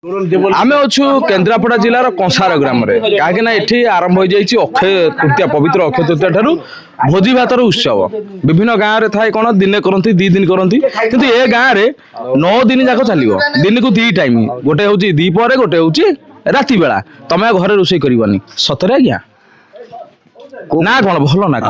आमे अच्छु केन्द्रापड़ा जिलार कंसार ग्राम कहीं आरंभ हो जाए अक्षय तृतीया पवित्र अक्षय तृतीया ठारू भोजी भातर उत्सव विभिन्न गाँव में थाए कौन दिने करती दी दिन करती किंतु ए गाँव में 9 दिन जाक चलो दिन को 2 टाइम गोटे हूँ दीपर गोटे हूँ राति बेला तमें घरे रोषे करनी सतरे आज्ञा ना कौन भल ना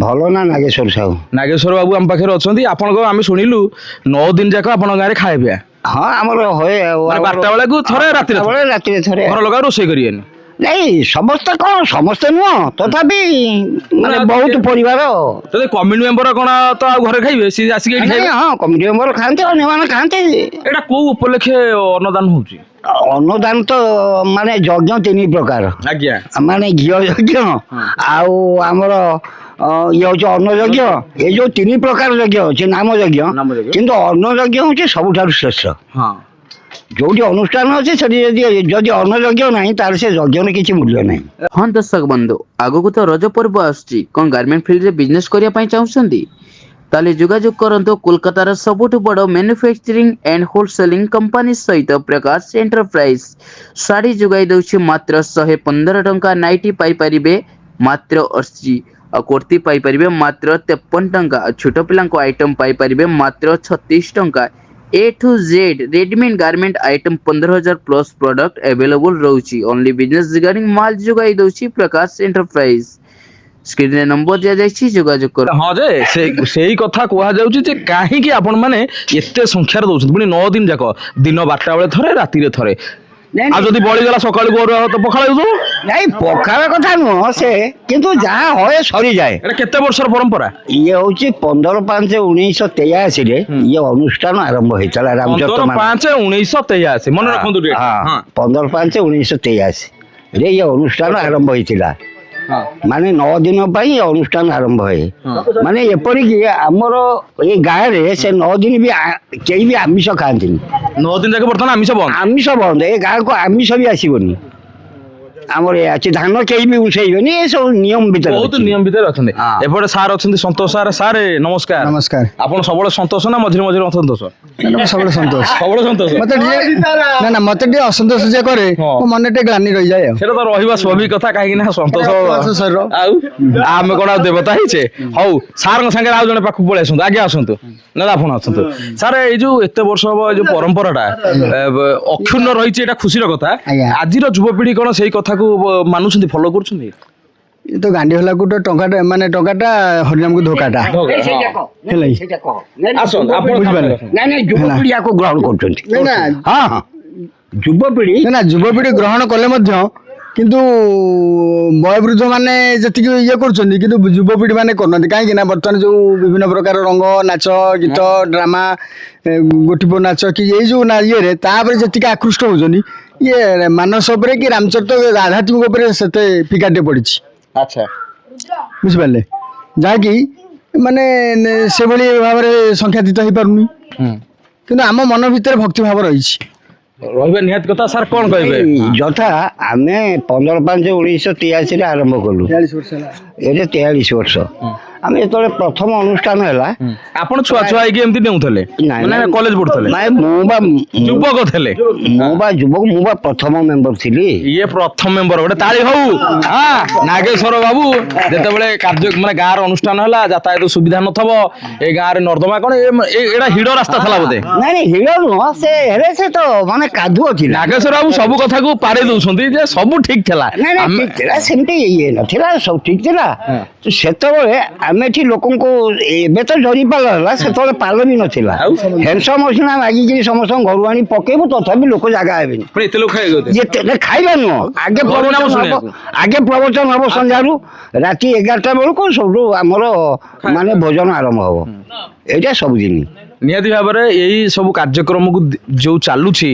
भल ना नागेश्वर साहू नागेश्वर बाबू आम पाखे अच्छा आपण आम शुणिलु 9 दिन जाक आप गाँव में खाए पिया हाँ आमर होए 12टा बेला को थरे राति राति थरे घर लगा रोषे करें नहीं समस्ते कौन समस्ते नुह तथापि माने बहुत परिवार कम्युनिटी मेंबर कौन तो घर खाइबे सी आसिक हाँ कमिटी मेंबर खाते अन्य मैंने खाते एटा को उपलक्षे अन्नदान होउची अन्नदान तो माने यज्ञ 3 प्रकार आज्ञा माने घी यज्ञ आउ आमर ये हूँ अन्न यज्ञ ये जो 3 प्रकार यज्ञ अच्छे नाम यज्ञ किंतु अन्न यज्ञ हूँ सबुठ श्रेष्ठ हाँ जो अनुष्ठान अच्छे जदि अन्न यज्ञ ना तार से यज्ञ किसी मूल्य ना। हाँ दर्शक बंधु आगक तो रज पर्व आसुची कौन गारमेंट फील्ड रे बिजनेस करने चाहूँगी ताले जोगाजोग करंतु कोलकातार सबुठ बड़ मैन्युफैक्चरिंग एंड होलसेलिंग कंपनी सहित प्रकाश एंटरप्राइज साड़ी जोगाई दउछि मात्र 115 टंका नाइटी पाई परिबे मात्र 80 कुर्ती पाई परिबे मात्र 53 टंका छोट पिलांको आइटम पाई परिबे मात्र 36 टंका A to Z readymade garment item 15,000 plus product available रोची ओनली बिजनेस रिगार्डिंग माल जोगाई दउछि प्रकाश एंटरप्राइज स्क्रीन रे नंबर दिया जाइछि जोगाजोग कर। हाँ जे सेही कथा कहा जाउछि जे काहे कि आपण माने एते संख्या रे दउछन पुनी 9 दिन जाक दिन 12टा बेले थरे राति रे थरे आ जदी बळी गला सकाळ को तो पखाळ दउ नहीं पखाळ कथा नुह से किंतु जहा होए सरी जाए एटा केते वर्षर परंपरा ये होची 15/5/1983 रे ये अनुष्ठान आरंभ होइतला रामचरित 15/5/1983 मन रखंतु डेट हां 15/5/1983 रे ये अनुष्ठान आरंभ होइतला माने 9 दिन पाई अनुष्ठान आरंभ है माने एपरि कि हमर ए गाय रे से 9 दिन भी केही भी आमिष खांती 9 दिन जाके बर्तन आमिष बंद ए गाय को आमिष भी आसीबनी हमर ए अछि धान केही भी उछेइबनी ए सब नियम भीतर बहुत नियम भीतर अछंदे एपटे सार अछंदे संतोष सार सार नमस्कार नमस्कार आपण सबले संतोष ना मझिर मझिर असंतोष सबले संतोष मते ना ना मते डी असंतोष जे करे मो मन टे ग्लानि रहि जाय सेटा तो रहिबा स्वाभाविक कथा काहे कि ना संतोष आउ आमे कोना देवता हिचे हौ सार संगे आउ जने पाखु पळे आसंतु आगे आसंतु ना आपण आसंतु सार ए जो एते वर्ष हो जो परंपराटा अक्षुण्ण रहिचे एटा खुशीर कथा आजिर युवपीढ़ी कोन सेही कथा को मानुछंती फॉलो करछंती ये तो गांडी होला को टंकाटा माने टंकाटा हरिनाम को धोकाटा हेलै आसन आपण बुझबाले ना ना युवपीढ़ी को ग्रहण करछंती ना हां हां युवपीढ़ी ना युवपीढ़ी ग्रहण कले मध्य किंतु वयोवृद्ध माने जति ये करछंती किंतु युवपीढ़ी माने करनती काहे कि ना वर्तमान जो विभिन्न प्रकार रंग नाच गीत ड्रामा गोटिपो नाच कि ये जो ना ये रे तापर जति आकृष्ट होजनी ये मानस उपरे कि रामचरित आध्यात्मिक उपरे सेते पिकाटे पड़िछि अच्छा बुझ पाले जाकि माने से भली भाव रे संख्यातीत होई पारुनी किंतु आम मन भीतर भक्ति भाव रहिछि रहिबा निहात कथा सर कोन कहबे यथा आमे 15/5/1983 रे आरंभ कलु 43 वर्ष होला एरे 43 वर्ष आमे जेतले प्रथम अनुष्ठान हैला आपण छुआ छुआ के एमती नेउथले माने कॉलेज पढथले नाय मुबा युवक थले मुबा युवक मुबा प्रथम मेंबर थिली ये प्रथम मेंबर गोटे ताली हौ हां नागेश्वर बाबू जेते बेले कार्य माने गार अनुष्ठान हला यातायात सुविधा नथबो ए गार नर्दमा कोन एडा हिडो रास्ता थला बोदे नाय नाय हिडो न से हेरे से तो माने कादुओ थिला नागेश्वर बाबू सब कथा को पारे दउछंती जे सब ठीक थला नाय नाय ठीक थिला सेमती ये नथिला सब ठीक थिला तो सेतबेले आमे ठी लोकन को एबे तो जरी पाला सेतबेले पालो भी नथिला हेनसम मसिना मागी कि समस्त घर आनी पकेबो तथापि लोक जागा हेबेनी पण एते लोक खाइ गते ये खाइबा न आगे प्रवचन हबो संजारू राति 11टा बेल को सब हमर माने भोजन आरंभ हबो एटा सब दिन निहाती भाव में यही सब कार्यक्रम को जो चलुची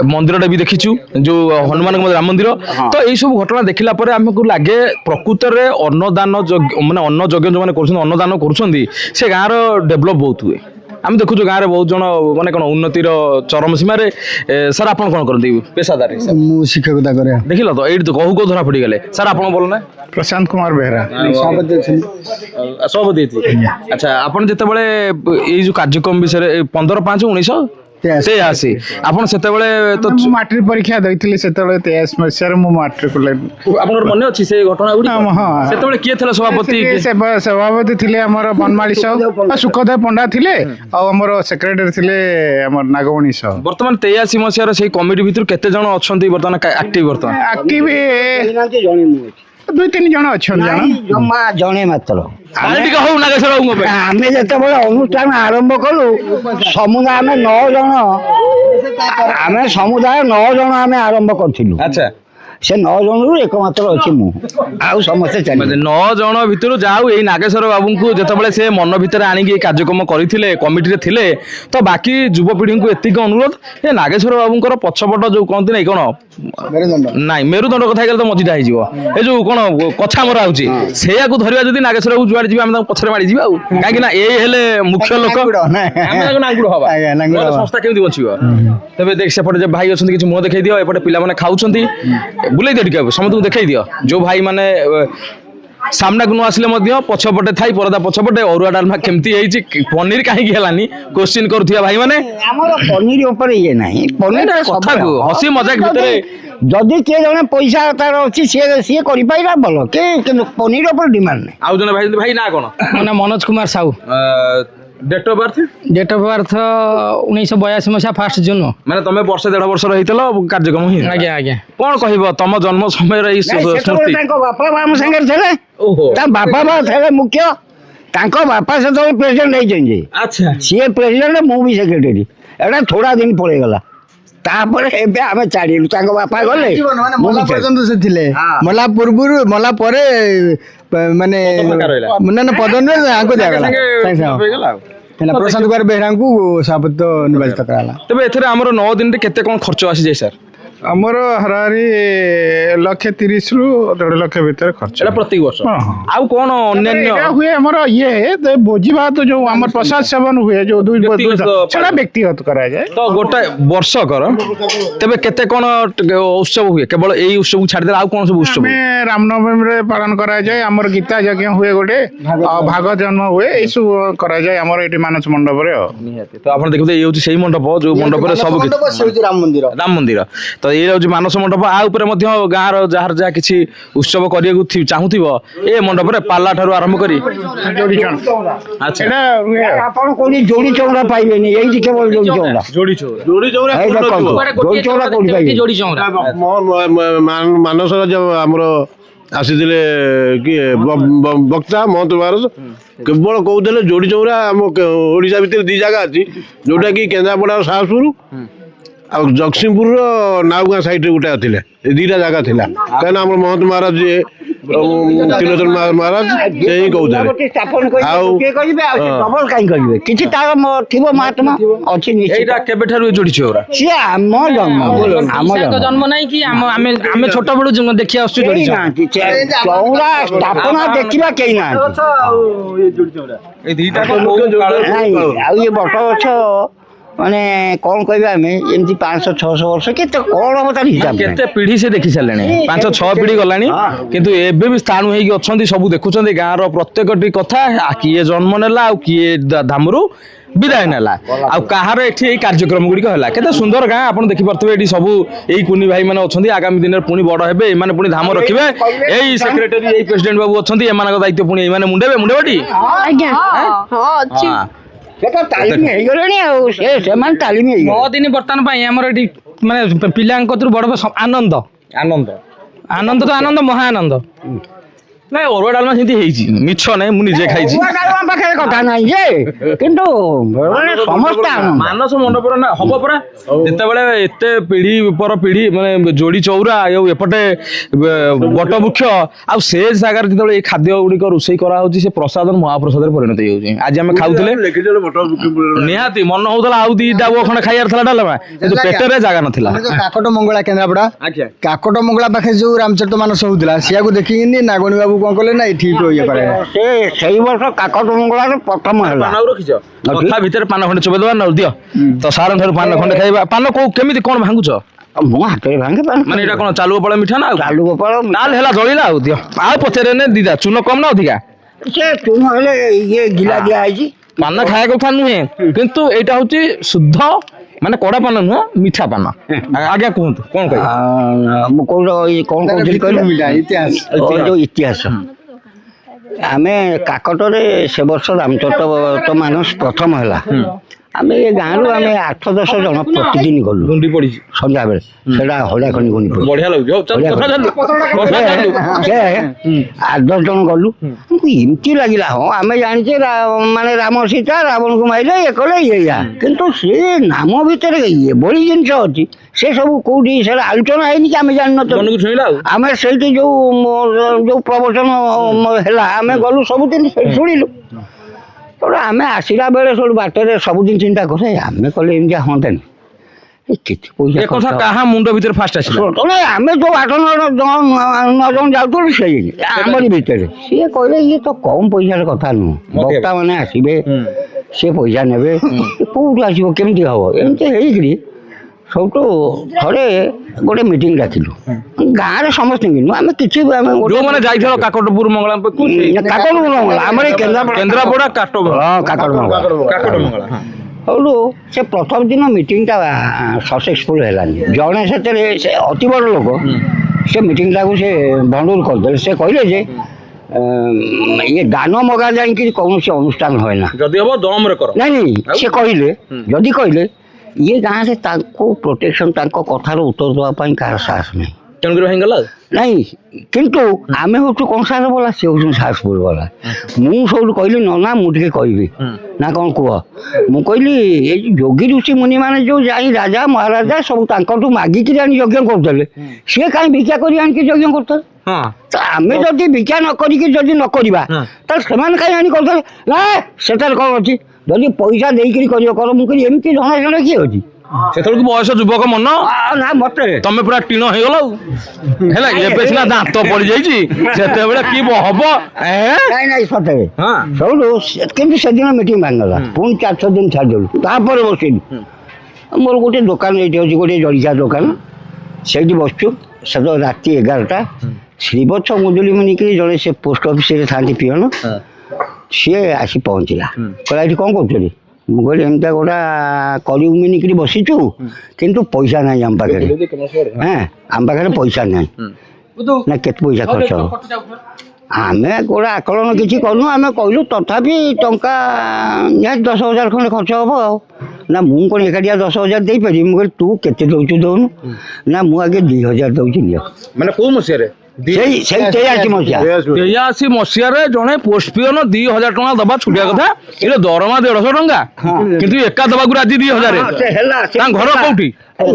मंदिर भी देखीचु जो हनुमान राम मंदिर तो यही सब घटना देखला पर हमको लगे प्रकृत में अन्नदान माने अन्न यज्ञ जो मैंने अन्नदान कर गाँव डेभलप बहुत हुए आम देखु गाँव में बहुत जन माने कौन उन्नतिर चरम सीम सर आप कौन करते पेशादार शिक्षकता करे देखिल तो ये कहू को धरा पड़ी गले सर आप बोल ना प्रशांत कुमार बेहरा सभापति अच्छा आपन जेते बळे ए जो कार्यक्रम विषय 15/5/19 ତେୟାଅଶୀ ଆପଣ ସେତେବେଳେ ତ ମୁଁ ମାଟ୍ରିକ ପରୀକ୍ଷା ଦେଇଥିଲି ସେତେବେଳେ 23 ମସିହାରେ ମୁଁ ମାଟ୍ରିକୁଲେଟ୍ ଆପଣଙ୍କର ମନେ ଅଛି ସେ ଘଟଣା ଗୁଡିକ ହଁ। ସେତେବେଳେ କିଏ ଥିଲା ସଭାପତି ସଭାପତି ଥିଲେ ଆମର ବନମାଳୀ ସାହୁ ଆଉ ସୁଖଦେବ ପଣ୍ଡା ଥିଲେ ଆଉ ଆମର ସେକ୍ରେଟାରୀ ଥିଲେ ଆମର ନାଗମଣୀ ସାହୁ। ବର୍ତ୍ତମାନ 83 ମସିହାର ସେଇ କମିଟି ଭିତରୁ କେତେ ଜଣ ଅଛନ୍ତି ବର୍ତ୍ତମାନ ଆକ୍ଟିଭ ବର୍ତ୍ତମାନ ଆକ୍ଟିଭ ଜଣେ ମୁଁ ଅଛି 2-3 ଜଣ ଅଛନ୍ତି ଜଣ ଜମା ଜଣେ ମାତ୍ର କାଳେ ଟିକେ ହଉ ନାଗେଶ୍ୱର ବାବୁଙ୍କ ପାଇଁ ଆମେ ଯେତେବେଳେ ଅନୁଷ୍ଠାନ ଆରମ୍ଭ କଲୁ ସମୁଦାୟ ଆମେ 9 ଜଣ ଆମେ ସମୁଦାୟ 9 ଜଣ ଆମେ ଆରମ୍ଭ କରିଥିଲୁ ଆଚ୍ଛା ସେ 9 ଜଣରୁ एकमात्र ଅଛି ମୁଁ ଆଉ ସମସ୍ତେ ଚାଲି 9 ଜଣ ଭିତରୁ ଯାଉ ଏଇ ନାଗେଶ୍ୱର ବାବୁଙ୍କୁ ଯେତେବେଳେ ସେ ମନ ଭିତରେ ଆଣିକି ଏଇ କାର୍ଯ୍ୟକ୍ରମ କରିଥିଲେ କମିଟିରେ ଥିଲେ ତ ବାକି ଯୁବପିଢ଼ିଙ୍କୁ ଏତିକି ଅନୁରୋଧ ଏ ନାଗେଶ୍ୱର ବାବୁଙ୍କର ପଛପଟ ଯୋଉ କହନ୍ତି ନାଇଁ କଣ ନାଇଁ ମେରୁଦଣ୍ଡ କଥା ହେଇଗଲେ ତ ମଝିଟା ହେଇଯିବ ଏ ଯୋଉ କଣ କଛା ମରା ହଉଛି ସେଇଆକୁ ଧରିବା ଯଦି ନାଗେଶ୍ୱର ବାବୁ ଯୁଆଡେ ଯିବେ ଆମେ ତାଙ୍କୁ ପଛରେ ମାଡି ଯିବା ଆଉ କାହିଁକି ନା ଏଇ ହେଲେ ମୁଖ୍ୟ ଲୋକ ଆମେ ତାଙ୍କୁ ନାଙ୍ଗୁଡ଼ ହବା ନହେଲେ ସଂସ୍ଥା କେମିତି ବଞ୍ଚିବ ତେବେ ଦେଖ ସେପଟେ ଯେ ଭାଇ ଅଛନ୍ତି କିଛି ମୁହଁ ଦେଖେଇ ଦିଅ ଏପଟେ ପିଲାମାନେ ଖାଉଛନ୍ତି ବୁଲେଇ ଦିଅ ଟିକେ ସମସ୍ତଙ୍କୁ ଦେଖେଇ ଦିଅ ଯୋଉ ଭାଇ ମାନେ ସାମ୍ନାକୁ ନ ଆସିଲେ ମଧ୍ୟ ପଛପଟେ ଥାଇ ପରଦା ପଛପଟେ ଅରୁଆ ଡାଲମା କେମିତି ହେଇଛି ପନିର କାହିଁକି ହେଲାନି କୋଶ୍ଚିନ୍ କରୁଥିବା ଭାଇ ମାନେ ଆମର ପନିର ଉପରେ ଇଏ ନାହିଁ ପନିର କଥାକୁ ହସି ମଜାକ ଭିତରେ ଯଦି କିଏ ଜଣେ ପଇସା ତାର ଅଛି ସିଏ କରିପାରିଲା ଭଲ କିନ୍ତୁ ପନିର ଉପରେ ଡିମାଣ୍ଡ ନାହିଁ ଆଉ ଜଣେ ଭାଇ ଭାଇ ନା କଣ ମୋ ନାଁ Manoj Kumar Sahu date of birth date of birth 1982 ମସିହା 1 ଜୁନ୍ ମାନେ ତମେ ବର୍ଷେ 1.5 ବର୍ଷର ହେଇଥିଲ କାର୍ଯ୍ୟକ୍ରମ ହିଁ ଆଜ୍ଞା ଆଜ୍ଞା କଣ କହିବ ତମ ଜନ୍ମ ସମୟର ଏଇ ସ୍ମୃତି ତାଙ୍କ ବାପା ମା ଆମ ସାଙ୍ଗରେ ଥିଲେ ଓହୋ ତା ବାପା ମା ଥିଲେ ମୁଖ୍ୟ ତାଙ୍କ ବାପା ସେତେବେଳେ ପ୍ରେସିଡେଣ୍ଟ ହେଇଛନ୍ତି ଆଚ୍ଛା ସିଏ ପ୍ରେସିଡେଣ୍ଟ ମୁଁ ବି ସେକ୍ରେଟାରୀ ଏଇଟା ଥୋଡ଼ା ଦିନ ପଳେଇଗଲା ତାପରେ ଏବେ ଆମେ ଛାଡ଼ିଲୁ ତାଙ୍କ ବାପା ଗଲେ ମୁଁ ବି ପର୍ଯ୍ୟନ୍ତ ସେ ଥିଲେ ମଲା ପୂର୍ବରୁ ମଲା ପରେ ମାନେ ନା ପଦ ନୁହେଁ ଆଙ୍କୁ ଦିଆଗଲା ହେଲା ପ୍ରଶାନ୍ତ କୁମାର ବେହେରାଙ୍କୁ ସଭାପତି ନିର୍ବାଚିତ କରାଗଲା ତେବେ ଏଥିରେ ଆମର 9 ଦିନରେ କେତେ କଣ ଖର୍ଚ୍ଚ ଆସିଯାଏ ସାର୍ ଆମର ହାରାହାରି 1,30,000 ରୁ 1.5 ଲକ୍ଷ ଭିତରେ ଖର୍ଚ୍ଚ ଏଟା ପ୍ରତି ବର୍ଷ ହଁ, ହଁ। ଆଉ କଣ ଅନ୍ୟାନ୍ୟ ଏଇଟା ହୁଏ ଆମର ଭୋଜି ଭାତ ଯୋଉ ଆମର ପ୍ରସାଦ ସେବନ ହୁଏ ଯୋଉ ବ୍ୟକ୍ତିଗତ ସେଟା ବ୍ୟକ୍ତିଗତ କରାଯାଏ ତ ଗୋଟାଏ ବର୍ଷକର ତେବେ କେତେ କଣ ଉତ୍ସବ ହୁଏ କେବଳ ଏଇ ଉତ୍ସବକୁ ଛାଡ଼ିଦେଲେ ଆଉ କଣ ସବୁ ଉତ୍ସବ ଆମେ ରାମନବମୀରେ ପାଳନ କରାଯାଏ ଆମର ଗୀତା ଯଜ୍ଞ ହୁଏ ଗୋଟେ ଆଉ ଭାଗ ଜନ୍ମ ହୁଏ ଏଇସବୁ କରାଯାଏ ଆମର ଏଠି ମାନସ ମଣ୍ଡପରେ ଆଉ ନିହାତି ତ ଆପଣ ଦେଖୁଥିବେ ଏଇ ହଉଛି ସେଇ ମଣ୍ଡପ ଯୋଉ ମଣ୍ଡପରେ ସବୁ କିଛି ରାମ ମନ୍ଦିର ରାମ ମନ୍ଦିର ତ ଏଇ ହଉଛି ମାନସ ମଣ୍ଡପ ଆ ଉପରେ ମଧ୍ୟ ଗାଁର ଯାହାର ଯାହା କିଛି ଉତ୍ସବ କରିବାକୁ ଚାହୁଁଥିବ ଏ ମଣ୍ଡପରେ ପାଲା ଠାରୁ ଆରମ୍ଭ କରି ଆଚ୍ଛା ଏଇଟା ହୁଏ ଆଉ। ଆପଣ କୋଉଠି ଯୋଡି ଚଉରା ପାଇବେନି ଏଇଠି କେବଳ ଯୋଡି ଚଉରା ଯୋଡ଼ି ଚଉରା ଏଇ ଦେଖନ୍ତୁ ଯୋଡି ଚଉରା କୋଉଠି ପାଇବେନି ଯୋଡ଼ି ଚଉରା ମାନସର ଯୋଉ ଆମର ଆସିଥିଲେ କିଏ ବକ୍ତା ମହନ୍ତ ଭାରତ କେବଳ କହୁଥିଲେ ଯୋଡ଼ି ଚଉରା ଆମ ଓଡ଼ିଶା ଭିତରେ 2 ଜାଗା ଅଛି ଯୋଉଟା କି କେନ୍ଦ୍ରାପଡ଼ାର ସାହସପୁର ଆଉ ଜଗତସିଂହପୁରର ନାଉଗାଁ ସାଇଡରେ ଗୋଟେ ଥିଲା ଏ 2ଟା ଜାଗା ଥିଲା କାହିଁକିନା ଆମର ମହନ୍ତ ମହାରାଜ ଯିଏ ତ୍ରିଲୋଚନ ମହାରାଜ ସେ ହିଁ କହୁଥିଲେ ଆଉ ଡବଲ କାହିଁ କରିବେ କିଛି ତାର ଥିବ ମହାତ୍ମା ଅଛି ନିଶ୍ଚିତ ଏଇଟା କେବେଠାରୁ ଯୋଡ଼ି ଚଉରା ସିଏ ଆମ ଜନ୍ମ ଆମ ଜନ୍ମ ନାହିଁ କି ଆମେ ଛୋଟ ବେଳୁ ଦେଖି ଆସୁଛୁ ଯୋଡ଼ି କେହି ନାହାନ୍ତି ଚଉରା ସ୍ଥାପନା ଦେଖିବା କେହି ନାହାନ୍ତି ଏଇ ଦିଟା ନାଇଁ ଆଉ ଇଏ ବଟ ଗଛ ମାନେ କଣ କହିବା ଆମେ ଏମିତି 500-600 ବର୍ଷ କେତେ କଣ ହବ ତାର ହିସାବ ନାହିଁ। କେତେ ପିଢି ସେ ଦେଖି ସାରିଲେଣି 5-6 ପିଢି ଗଲାଣି କିନ୍ତୁ ଏବେ ବି ସ୍ଥାଣୁ ହେଇକି ଅଛନ୍ତି ସବୁ ଦେଖୁଛନ୍ତି ଗାଁର ପ୍ରତ୍ୟେକଟି କଥା କିଏ ଜନ୍ମ ନେଲା ଆଉ କିଏ ଧାମରୁ ବିଦାୟ ନେଲା ଆଉ କାହାର ଏଠି ଏଇ କାର୍ଯ୍ୟକ୍ରମ ଗୁଡ଼ିକ ହେଲା କେତେ ସୁନ୍ଦର ଗାଁ ଆପଣ ଦେଖିପାରୁଥିବେ ଏଠି ସବୁ ଏଇ କୁନି ଭାଇ ମାନେ ଅଛନ୍ତି ଆଗାମୀ ଦିନରେ ପୁଣି ବଡ଼ ହେବେ ଏମାନେ ପୁଣି ଧାମ ରଖିବେ ଏଇ ସେକ୍ରେଟାରୀ ଏଇ ପ୍ରେସିଡେଣ୍ଟ ବାବୁ ଅଛନ୍ତି ଏମାନଙ୍କ ଦାୟିତ୍ୱ ପୁଣି ଏମାନେ ମୁଣ୍ଡେଇବେଟି ଆଜ୍ଞା ହଁ ଅଛି ସେ ତ ତାଲିମ ହେଇଗଲେଣି ଆଉ ସେମାନେ ତାଲିମ ହେଇଗଲେ 9 ଦିନ ବର୍ତ୍ତମାନ ପାଇଁ ଆମର ଏଠି ମାନେ ପିଲାଙ୍କ କତରୁ ବଡ଼ ଆନନ୍ଦ ଆନନ୍ଦ ତ ଆନନ୍ଦ ମହା ଆନନ୍ଦ ନାଇଁ ଅରୁଆ ଡାଲମା ସେମିତି ହେଇଛି ମିଛ ନାହିଁ ମୁଁ ନିଜେ ଖାଇଛି ପାଖରେ କଥା ନାହିଁ ଯେ କିନ୍ତୁ ସମସ୍ତେ ମାନସ ମଣ୍ଡପର ନା ହବ ପରା ଯେତେବେଳେ ଏତେ ପିଢି ପର ପିଢି ମାନେ ଯୋଡ଼ି ଚଉରା ଆଉ ଏପଟେ ବଟ ବୃକ୍ଷ ଆଉ ସେ ଜାଗାରେ ଯେତେବେଳେ ଏଇ ଖାଦ୍ୟ ଗୁଡ଼ିକ ରୋଷେଇ କରାହଉଛି ସେ ପ୍ରସାଦ ମହାପ୍ରସାଦରେ ପରିଣତ ହେଇଯାଉଛି ଆଜି ଆମେ ଖାଉଥିଲେ ନିହାତି ମନ ହଉଥିଲା ଆଉ 2ଟା ଖଣ୍ଡେ ଖାଇବାର ଥିଲା ଡାଲମା କିନ୍ତୁ ପେଟରେ ଜାଗା ନଥିଲା କାକଟ ମଙ୍ଗଳା କେନ୍ଦ୍ରାପଡ଼ା ଆଜ୍ଞା କାକଟ ମଙ୍ଗଳା ପାଖରେ ଯୋଉ ରାମଚରିତ ମାନସ ହଉଥିଲା ସିଆକୁ ଦେଖିକିନି ନାଗଣୀ ବାବୁ କଣ କଲେ ନା ଏଠି ଇଏ କରେ ସେ ସେଇ ବର୍ଷ କାକଟ ମଙ୍ଗଳାରେ ପ୍ରଥମ ହେଲା ପାନ ରଖିଛ କଥା ଭିତରେ ପାନ ଖଣ୍ଡେ ଚୋବେଇ ଦେବା ନା ଦିଅ ତ ସାର ଠାରୁ ପାନ ଖଣ୍ଡେ ଖାଇବା ପାନ କୋଉ କେମିତି କଣ ଭାଙ୍ଗୁଛ ମୋ ହାତରେ ଭାଙ୍ଗେ ମାନେ ଏଇଟା କଣ ଚାଲୁ ଗୋପାଳ ମିଠା ନା ଚାଲୁ ଗୋପାଳ ତାହେଲେ ହେଲା ଜଳିଲା ଆଉ ଦିଅ ଆଉ ପଚାରେ ନେ ଦିଦା ଚୁନ କମ ନା ଅଧିକା ସେ ତୁମ ହେଲେ ଇଏ ଗିଲା ଦିଆ ହେଇଛି ପାନ ଖାଇବା କଥା ନୁହେଁ କିନ୍ତୁ ଏଇଟା ହଉଛି ଶୁଦ୍ଧ ମାନେ କଡ଼ା ପାନ ନୁହଁ ମିଠା ପାନ ଆଜ୍ଞା କୁହନ୍ତୁ କ'ଣ କହିବେ ମୁଁ କୋଉଟା କ'ଣ କହୁଥିଲି କହିଲେ ଇତିହାସ ଯୋଉ ଇତିହାସ ଆମେ କାକଟରେ ସେ ବର୍ଷ ରାମଚରିତ ମାନସ ପ୍ରଥମ ହେଲା ଆମେ ଏ ଗାଁରୁ ଆମେ 8-10 ଜଣ ପ୍ରତିଦିନ ଗଲୁ ଗୁଣ୍ଡି ପଡ଼ିଛି ସନ୍ଧ୍ୟାବେଳେ ସେଟା ହଳିଆଖଣ୍ଡି ଗୁଣ୍ଡି ପଡ଼ିଛି। ବଢ଼ିଆ ଲାଗୁଛି ହଉ ଚାଲ କଥା ଚାଲୁ କଥା ଚାଲୁ ସେ 8-10 ଜଣ ଗଲୁ ଆମକୁ ଏମିତି ଲାଗିଲା ହଁ ଆମେ ଜାଣିଛେ ମାନେ ରାମ ସୀତା ରାବଣକୁ ମାରିଲେ ଇଏ କଲେ ଇଏ କିନ୍ତୁ ସେ ନାମ ଭିତରେ ଏଭଳି ଜିନିଷ ଅଛି ସେ ସବୁ କୋଉଠି ସେଟା ଆଲୋଚନା ହେଇନି କି ଆମେ ଜାଣିନଥିଲୁ ମନକୁ ଛୁଇଁଲା ଆଉ ଆମେ ସେଇଠି ଯୋଉ ପ୍ରବଚନ ହେଲା ଆମେ ଗଲୁ ସବୁଦିନ ସେଇଠି ଶୁଣିଲୁ ତାପରେ ଆମେ ଆସିଲା ବେଳେ ସବୁ ବାଟରେ ସବୁଦିନ ଚିନ୍ତା କରେ ଆମେ କଲେ ଏମିତିଆ ହୁଅନ୍ତାନି କେତେ ପଇସା ଏ କଥା କାହା ମୁଣ୍ଡ ଭିତରେ ଫାଷ୍ଟ ଆସିଲା ଆମେ ଯୋଉ 8-9 ଜଣ ଯାଉଥିଲୁ ସେଇ ଆମରି ଭିତରେ ସିଏ କହିଲେ ଇଏ ତ କମ ପଇସାର କଥା ନୁହଁ ବକ୍ତା ମାନେ ଆସିବେ ସେ ପଇସା ନେବେ କୋଉଠୁ ଆସିବ କେମିତି ହବ ଏମିତି ହେଇକିରି ସବୁଠୁ ଥରେ ଗୋଟେ ମିଟିଂ ଡାକିଲୁ ଗାଁରେ ସମସ୍ତେ କିନୁ ଆମେ କିଛି ଆମେ ଯୋଉମାନେ ଯାଇଥିଲ କାକଟପୁର ମଙ୍ଗଳା କାକଟପୁର ମଙ୍ଗଳା ଆମର ଏଇ କେନ୍ଦ୍ରାପଡ଼ା କାକଟ ମଙ୍ଗଳା ହଉଠୁ ସେ ପ୍ରଥମ ଦିନ ମିଟିଂଟା ସକ୍ସେସଫୁଲ ହେଲାନି ଜଣେ ସେଥିରେ ସେ ଅତି ବଡ଼ ଲୋକ ସେ ମିଟିଂଟାକୁ ସେ ଭଣ୍ଡୁର କରିଦେଲେ ସେ କହିଲେ ଯେ ଇଏ ଦାନ ମଗା ଯାଇକି କୌଣସି ଅନୁଷ୍ଠାନ ହୁଏ ନା ଯଦି ହବ ଦମରେ କର ନାଇଁ ସେ କହିଲେ ଯଦି କହିଲେ ଇଏ ଗାଁରେ ତାଙ୍କୁ ପ୍ରୋଟେକ୍ସନ ତାଙ୍କ କଥାର ଉତ୍ତର ଦେବା ପାଇଁ କାହାର ସାହସ ନାହିଁ ତେଣୁକରି ଭାଙ୍ଗିଗଲା ନାଇଁ କିନ୍ତୁ ଆମେ ହଉଛୁ କଂସାର ବାଲା ସେ ହଉଛନ୍ତି ସାହସପୁର ବାଲା ମୁଁ ସବୁଠୁ କହିଲି ନନା ମୁଁ ଟିକେ କହିବି ନା କ'ଣ କୁହ ମୁଁ କହିଲି ଏଇ ଯୋଗୀ ଋଷି ମୁନିମାନେ ଯୋଉ ଯାଇ ରାଜା ମହାରାଜା ସବୁ ତାଙ୍କଠୁ ମାଗିକିରି ଆଣି ଯଜ୍ଞ କରୁଥିଲେ ସିଏ କାହିଁ ଭିକ୍ଷା କରି ଆଣିକି ଯଜ୍ଞ କରୁଥିଲେ ତ ଆମେ ଯଦି ଭିକ୍ଷା ନ କରିକି ଯଦି ନ କରିବା ତାହେଲେ ସେମାନେ କାହିଁ ଆଣି କରୁଥିଲେ ନା ସେଠାରେ କ'ଣ ଅଛି ଯଦି ପଇସା ଦେଇକିରି କରିବ କର ମୁଁ କହିଲି ଏମିତି ଜଣା କିଏ ଅଛି ସେତେବେଳକୁ ବୟସ ଯୁବକ ମନ ନା ମତେ ତମେ ପୁରା ଟିଣ ହେଇଗଲ ଆଉ ହେଲା ଏବେ ସିନା ଦାନ୍ତ ପଡ଼ିଯାଇଛି ସେତେବେଳେ କି ହବ ନାଇଁ ସତରେ ସବୁଠୁ କିନ୍ତୁ ସେଦିନ ମିଟିଂ ଭାଙ୍ଗିଗଲା ପୁଣି 4-6 ଦିନ ଛାଡ଼ିଦେଲୁ ତାପରେ ବସିଲି ମୋର ଗୋଟେ ଦୋକାନ ଏଇଠି ଅଛି ଗୋଟେ ଜଳଖିଆ ଦୋକାନ ସେଇଠି ବସୁଛୁ ସେତେବେଳେ ରାତି 11ଟା ଶ୍ରୀବତ୍ସ ମୁଦୁଲି ମୁନିକିରି ଜଣେ ସେ ପୋଷ୍ଟ ଅଫିସରେ ଥାନ୍ତି ପିଅନ ସିଏ ଆସି ପହଞ୍ଚିଲା କହିଲା ଏଠି କ'ଣ କରୁଛନ୍ତି ମୁଁ କହିଲି ଏମିତିଆ ଗୋଟା କରିବୁ ମିନିକିରି ବସିଛୁ କିନ୍ତୁ ପଇସା ନାହିଁ ଆମ ପାଖରେ ଆମ ପାଖରେ ପଇସା ନାହିଁ ନା କେତେ ପଇସା ଖର୍ଚ୍ଚ ହେବ ଆମେ ଗୋଟା ଆକଳନ କିଛି କରୁନୁ ଆମେ କହିଲୁ ତଥାପି ଟଙ୍କା ନିହାତି 10,000 ଖଣ୍ଡେ ଖର୍ଚ୍ଚ ହେବ ଆଉ ନା ମୁଁ କ'ଣ ଏକାଠିଆ 10,000 ଦେଇପାରିବି ମୁଁ କହିଲି ତୁ କେତେ ଦେଉଛୁ ଦେଉନୁ ନା ମୁଁ ଆଗେ 2,000 ଦେଉଛି ନିଅ ମାନେ କୋଉ ମସିହାରେ ସେଇ 83 ମସିହାରେ ଜଣେ ପୋଷ୍ଟ ପିଅନ 2,000 ଟଙ୍କା ଦବା ଛୁଟିଆ କଥା ଏଇଟା ଦରମା 150 ଟଙ୍କା କିନ୍ତୁ ଏକା ଦବାକୁ ରାଜି 2,000 ତାଙ୍କ ଘର କୋଉଠି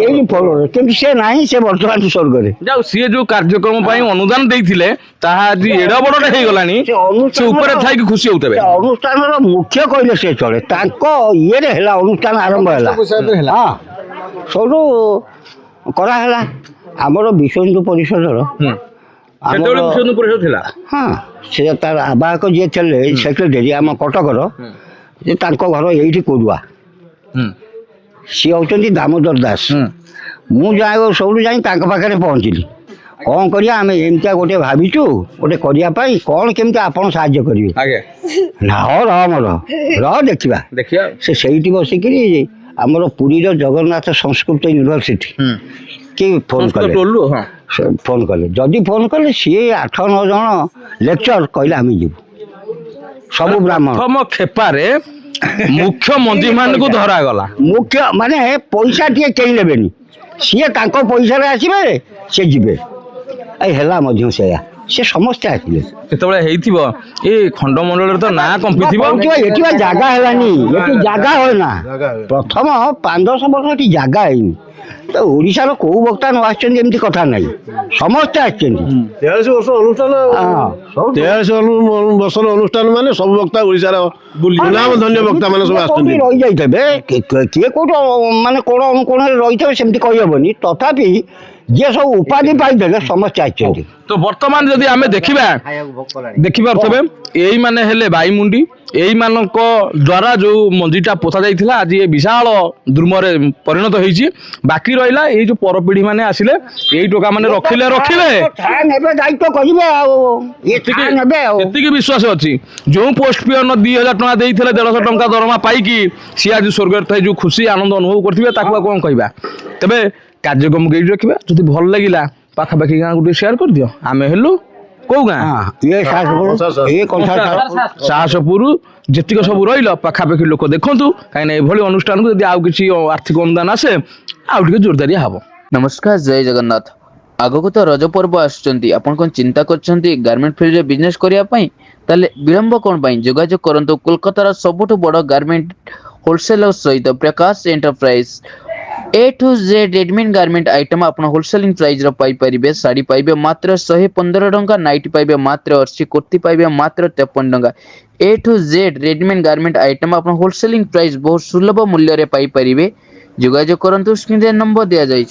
ଏଇ ଫଳରେ କିନ୍ତୁ ସେ ନାହିଁ ସେ ବର୍ତ୍ତମାନ ସ୍ୱର୍ଗରେ ଯାଉ ସିଏ ଯୋଉ କାର୍ଯ୍ୟକ୍ରମ ପାଇଁ ଅନୁଦାନ ଦେଇଥିଲେ ତାହା ଆଜି ଏଡ ବଡଟେ ହେଇଗଲାଣି ସେ ଉପରେ ଥାଇକି ଖୁସି ହଉଥିବେ ଅନୁଷ୍ଠାନର ମୁଖ୍ୟ କହିଲେ ସେ ଚଳେ ତାଙ୍କ ଇଏରେ ହେଲା ଅନୁଷ୍ଠାନ ଆରମ୍ଭ ହେଲା ହଁ ସବୁ କରାହେଲା ଆମର ବିଶ୍ୱ ହିନ୍ଦୁ ପରିଷଦର ଥିଲା ହଁ ସେ ତାର ଆବାହକ ଯିଏ ଥିଲେ ସେକ୍ରେଟାରୀ ଆମ କଟକର ଯେ ତାଙ୍କ ଘର ଏଇଠି କୋରୁଆ ସିଏ ହେଉଛନ୍ତି ଦାମୋଦର ଦାସ ମୁଁ ସବୁଠୁ ଯାଇ ତାଙ୍କ ପାଖରେ ପହଞ୍ଚିଲି କ'ଣ କରିବା ଆମେ ଏମିତିଆ ଗୋଟେ ଭାବିଛୁ ଗୋଟେ କରିବା ପାଇଁ କ'ଣ କେମିତି ଆପଣ ସାହାଯ୍ୟ କରିବେ ନା ରହ ଦେଖିବା ସେ ସେଇଠି ବସିକିରି ଆମର ପୁରୀର ଜଗନ୍ନାଥ ସଂସ୍କୃତ ୟୁନିଭର୍ସିଟି କି ଫୋନ୍ କଲେ ଯଦି ଫୋନ୍ କଲେ ସିଏ 8-9 ଜଣ ଲେକ୍ଚର କହିଲେ ଆମେ ଯିବୁ ସବୁ ବ୍ରାହ୍ମଣ ଖେପାରେ ମୁଖ୍ୟ ମନ୍ତ୍ରୀ ମାନଙ୍କୁ ଧରାଗଲା ମୁଖ୍ୟ ମାନେ ପଇସା ଟିକେ କେହି ନେବେନି ସିଏ ତାଙ୍କ ପଇସାରେ ଆସିବେ ସେ ଯିବେ ହେଲା ମଧ୍ୟ ସେଇଆ ସେ ସମସ୍ତେ ଆସିଲେ କେତେବେଳେ ହେଇଥିବ ଏ ଖଣ୍ଡମଣ୍ଡଳରେ ତ ନାଁ କମ୍ପିଥିବ ଏଠି ବା ଜାଗା ହେଲାନି ଏଠି ଜାଗା ହୁଏ ନା ପ୍ରଥମ 5-10 ବର୍ଷ ଏଠି ଜାଗା ହେଇନି ତ ଓଡ଼ିଶାର କୋଉ ବକ୍ତା ନ ଆସିଛନ୍ତି ଏମିତି କଥା ନାହିଁ ସମସ୍ତେ ଆସିଛନ୍ତି 43 ବର୍ଷ ଅନୁଷ୍ଠାନ 43 ବର୍ଷର ଅନୁଷ୍ଠାନ ମାନେ ସବୁ ବକ୍ତା ଓଡ଼ିଶାର ନାମ ଧନ୍ୟ ବକ୍ତା ମାନେ ସବୁ ଆସୁଛନ୍ତି ରହିଯାଇଥିବେ କିଏ କୋଉଠି ମାନେ କୋଣ ଅନୁକୋଣରେ ରହିଥିବେ ସେମିତି କହିହେବନି ତଥାପି ଯିଏ ସବୁ ଉପାଧି ପାଇଦେଲେ ସମସ୍ତେ ଆସିଛନ୍ତି ତ ବର୍ତ୍ତମାନ ଯଦି ଆମେ ଦେଖିପାରୁଥିବେ ଏଇ ମାନେ ହେଲେ ବାଇମୁଣ୍ଡି এইମାନଙ୍କ ଦ୍ୱାରା ଯେଉଁ ମଞ୍ଜିଟା ପୋତା ଯାଇଥିଲା ଆଜି ଏ ବିଶାଳ ଦୁର୍ମରେ ପରିଣତ ହେଇଛି। ବାକି ରହିଲା ଏଇ ଯେଉଁ ପରପିଢ଼ି ମାନେ ଆସିଲେ ଏଇ ଟୋକା ମାନେ ରଖିଲେ ନେବେ ଦାୟିତ୍ୱ କରିବେ ଆଉ ଇଏ ନେବେ ଆଉ ସେତିକି ବିଶ୍ୱାସ ଅଛି। ଯେଉଁ ପୋଷ୍ଟ ପିଅନ 2,000 ଟଙ୍କା ଦେଇଥିଲେ 150 ଟଙ୍କା ଦରମା ପାଇକି ସିଏ ଆଜି ସ୍ୱର୍ଗରେ ଥାଇ ଯେଉଁ ଖୁସି ଆନନ୍ଦ ଅନୁଭବ କରିଥିବେ ତାକୁ ଆଉ କ'ଣ କହିବା। ତେବେ କାର୍ଯ୍ୟକ୍ରମକୁ ଏଇଠି ରଖିବା। ଯଦି ଭଲ ଲାଗିଲା ପାଖାପାଖି ଗାଁକୁ ଟିକେ ସେୟାର କରିଦିଅ। ଆମେ ହେଲୁ କୋଉ ଗାଁ? ଇଏ ସାହସପୁର ଯେତିକ ସବୁ ରହିଲ ପାଖାପାଖି ଲୋକ ଦେଖନ୍ତୁ, କାହିଁକିନା ଏଭଳି ଅନୁଷ୍ଠାନକୁ ଯଦି ଆଉ କିଛି ଆର୍ଥିକ ଅନୁଦାନ ଆସେ ଆଉ ଟିକେ ଜୋରଦାରିଆ ହବ। ନମସ୍କାର, ଜୟ ଜଗନ୍ନାଥ। ଆଗକୁ ତ ରଜ ପର୍ବ ଆସୁଛନ୍ତି, ଆପଣ କ'ଣ ଚିନ୍ତା କରୁଛନ୍ତି ଗାର୍ମେଣ୍ଟ ଫିଲ୍ଡରେ ବିଜନେସ୍ କରିବା ପାଇଁ? ତାହେଲେ ବିଳମ୍ବ କ'ଣ ପାଇଁ? ଯୋଗାଯୋଗ କରନ୍ତୁ କୋଲକାତାର ସବୁଠୁ ବଡ଼ ଗାର୍ମେଣ୍ଟ ହୋଲସେଲର ସହିତ Prakash enterprise. A to Z readymade garment item ଆପଣ ହୋଲସେଲିଂ ପ୍ରାଇଜର ପାଇପାରିବେ। ଶାଢ଼ୀ ପାଇବେ ମାତ୍ର 115 ଟଙ୍କା, ନାଇଟି ପାଇବେ ମାତ୍ର 80, କୁର୍ତ୍ତି ପାଇବେ ମାତ୍ର 53 ଟଙ୍କା। A to Z readymade garment item ଆପଣ ହୋଲସେଲିଂ ପ୍ରାଇସ୍ ବହୁତ ସୁଲଭ ମୂଲ୍ୟରେ ପାଇପାରିବେ। ଯୋଗାଯୋଗ କରନ୍ତୁ, ସ୍କ୍ରିନରେ ନମ୍ବର ଦିଆଯାଇଛି।